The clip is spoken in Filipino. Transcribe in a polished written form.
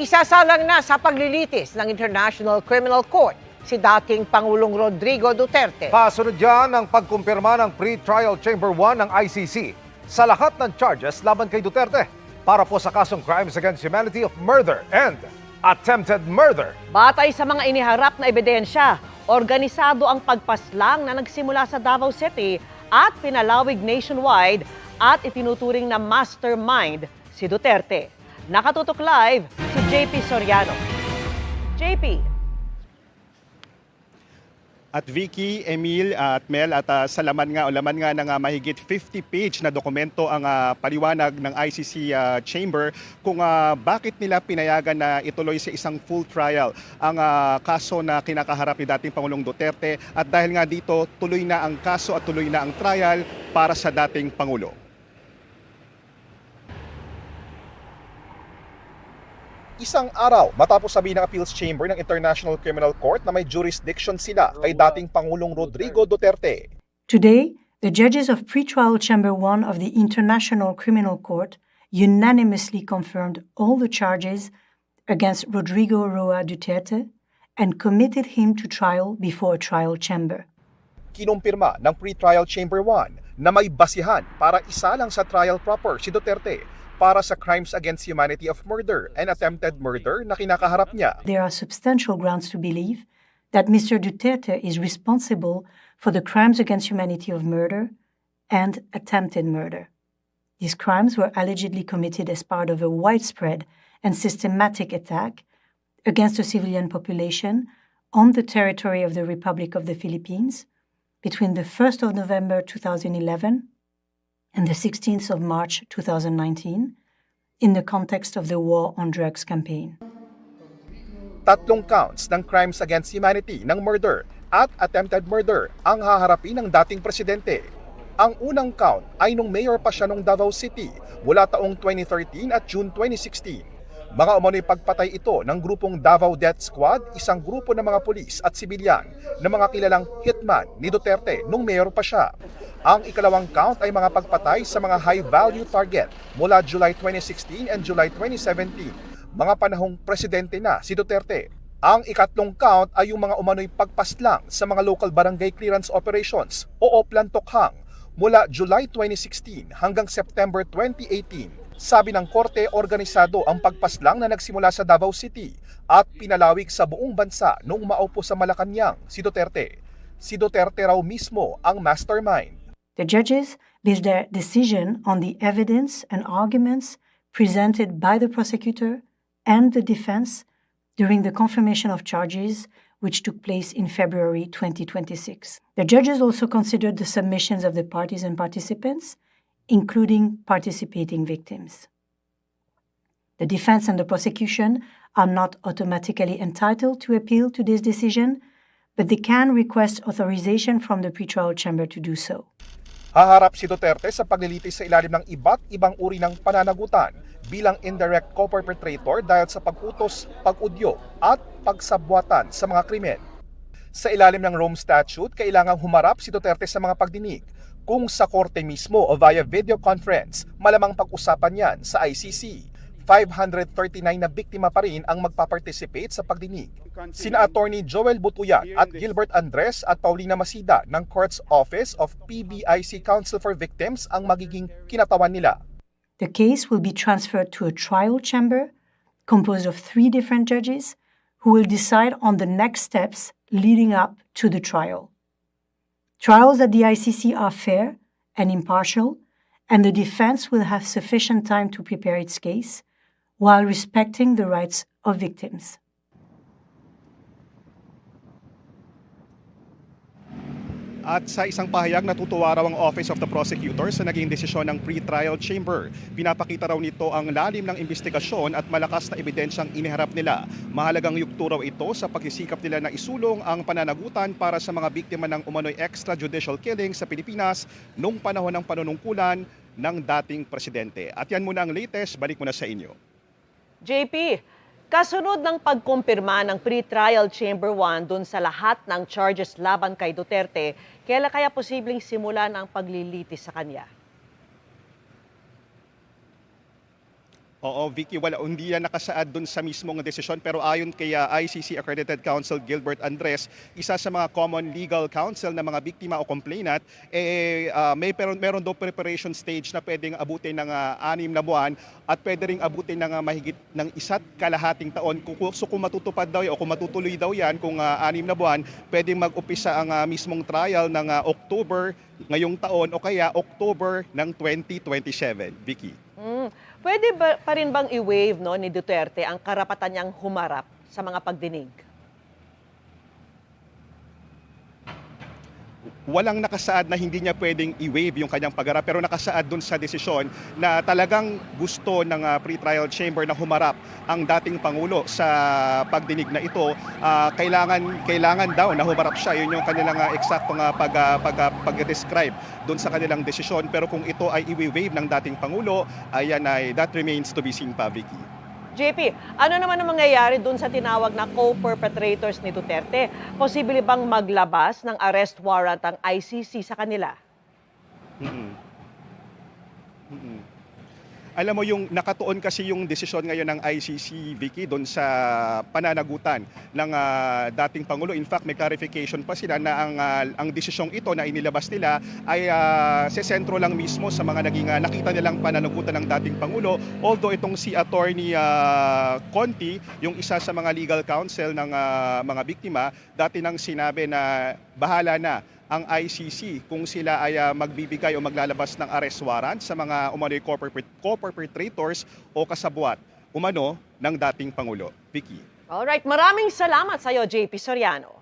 Isasalang na sa paglilitis ng International Criminal Court si dating Pangulong Rodrigo Duterte. Kasunod dyan ang pagkumpirma ng Pre-Trial Chamber 1 ng ICC sa lahat ng charges laban kay Duterte para po sa kasong Crimes Against Humanity of Murder and Attempted Murder. Batay sa mga iniharap na ebidensya, organisado ang pagpaslang na nagsimula sa Davao City at pinalawig nationwide at itinuturing na mastermind si Duterte. Nakatutok live si JP Soriano. JP. At Vicky, Emil at Mel at sa laman nga ng mahigit 50-page na dokumento ang paliwanag ng ICC Chamber kung bakit nila pinayagan na ituloy sa isang full trial ang kaso na kinakaharap ni dating Pangulong Duterte at dahil nga dito tuloy na ang kaso at tuloy na ang trial para sa dating Pangulo. Isang araw matapos sabihin ng Appeals Chamber ng International Criminal Court na may jurisdiction sila kay dating Pangulong Rodrigo Duterte. Today, the judges of Pretrial Chamber 1 of the International Criminal Court unanimously confirmed all the charges against Rodrigo Roa Duterte and committed him to trial before a trial chamber. Kinumpirma ng Pretrial Chamber 1 na may basihan para isa lang sa trial proper si Duterte para sa crimes against humanity of murder and attempted murder na kinakaharap niya. There are substantial grounds to believe that Mr. Duterte is responsible for the crimes against humanity of murder and attempted murder. These crimes were allegedly committed as part of a widespread and systematic attack against the civilian population on the territory of the Republic of the Philippines between the 1st of November 2011 and the 16th of March 2019 in the context of the War on Drugs campaign. Tatlong counts ng crimes against humanity ng murder at attempted murder ang haharapin ng dating presidente. Ang unang count ay nung mayor pa siya ng Davao City mula taong 2013 at June 2016. Mga umano'y pagpatay ito ng grupong Davao Death Squad, isang grupo ng mga pulis at sibilyan na mga kilalang hitman ni Duterte nung mayor pa siya. Ang ikalawang count ay mga pagpatay sa mga high-value target mula July 2016 and July 2017, mga panahong presidente na si Duterte. Ang ikatlong count ay yung mga umano'y pagpaslang sa mga local barangay clearance operations o Oplan-Tokhang mula July 2016 hanggang September 2018. Sabi ng korte, organisado ang pagpaslang na nagsimula sa Davao City at pinalawig sa buong bansa noong maupo sa Malacanang si Duterte. Si Duterte raw mismo ang mastermind. The judges based their decision on the evidence and arguments presented by the prosecutor and the defense during the confirmation of charges which took place in February 2026. The judges also considered the submissions of the parties and participants, including participating victims. The defense and the prosecution are not automatically entitled to appeal to this decision, but they can request authorization from the pretrial chamber to do so. Haharap si Duterte sa paglilitis sa ilalim ng iba't ibang uri ng pananagutan bilang indirect co-perpetrator dahil sa pag-utos, pag-udyo at pagsabwatan sa mga krimen. Sa ilalim ng Rome Statute, kailangang humarap si Duterte sa mga pagdinig. Kung sa korte mismo o via video conference, malamang pag-usapan yan sa ICC. 539 na biktima pa rin ang magpaparticipate sa pagdinig. Sina Attorney Joel Butuyat at Gilbert Andres at Paulina Masida ng Court's Office of PBIC Counsel for Victims ang magiging kinatawan nila. The case will be transferred to a trial chamber composed of 3 different judges who will decide on the next steps leading up to the trial. Trials at the ICC are fair and impartial, and the defense will have sufficient time to prepare its case while respecting the rights of victims. At sa isang pahayag, natutuwa raw ang Office of the Prosecutor sa naging desisyon ng pre-trial chamber. Pinapakita raw nito ang lalim ng investigasyon at malakas na ebidensyang iniharap nila. Mahalagang yugto raw ito sa pagsisikap nila na isulong ang pananagutan para sa mga biktima ng umano'y extrajudicial killing sa Pilipinas noong panahon ng panunungkulan ng dating presidente. At yan muna ang latest, balik muna sa inyo. JP, kasunod ng pagkumpirma ng Pre-Trial Chamber 1 dun sa lahat ng charges laban kay Duterte, kailan kaya posibleng simulan ang paglilitis sa kanya? Oo, Vicky, hindi yan nakasaad dun sa mismong desisyon, pero ayon kay ICC Accredited Counsel Gilbert Andres, isa sa mga common legal counsel ng mga biktima o complainant, meron daw preparation stage na pwedeng abutin ng 6 na buwan at pwede ring abutin ng mahigit ng 1.5 taon. So kung matutupad daw o kung matutuloy daw yan, kung 6 na buwan, pwedeng mag-upisa ang mismong trial ng October ngayong taon o kaya October ng 2027. Vicky. Pwede pa rin bang i-waive ni Duterte ang karapatan niyang humarap sa mga pagdinig? Walang nakasaad na hindi niya pwedeng i-waive yung kanyang pagharap, pero nakasaad dun sa desisyon na talagang gusto ng pre-trial chamber na humarap ang dating Pangulo sa pagdinig na ito. Kailangan daw na humarap siya. Yun yung kanilang eksaktong pag-describe dun sa kanilang desisyon. Pero kung ito ay i-waive ng dating Pangulo, that remains to be seen pa, Vicky. JP, ano naman ang mangyayari dun sa tinawag na co-perpetrators ni Duterte? Posible bang maglabas ng arrest warrant ang ICC sa kanila? Alam mo, yung nakatuon kasi yung desisyon ngayon ng ICC, Vicky, doon sa pananagutan ng dating Pangulo. In fact, may clarification pa sila na ang desisyong ito na inilabas nila ay sesentro lang mismo sa mga naging nakita nilang pananagutan ng dating Pangulo. Although itong si Attorney Conti, yung isa sa mga legal counsel ng mga biktima, dati nang sinabi na bahala na ang ICC kung sila ay magbibigay o maglalabas ng arrest warrant sa mga umano'y co-perpetrators o kasabwat ng dating Pangulo. Vicky. Alright, maraming salamat sa iyo, JP Soriano.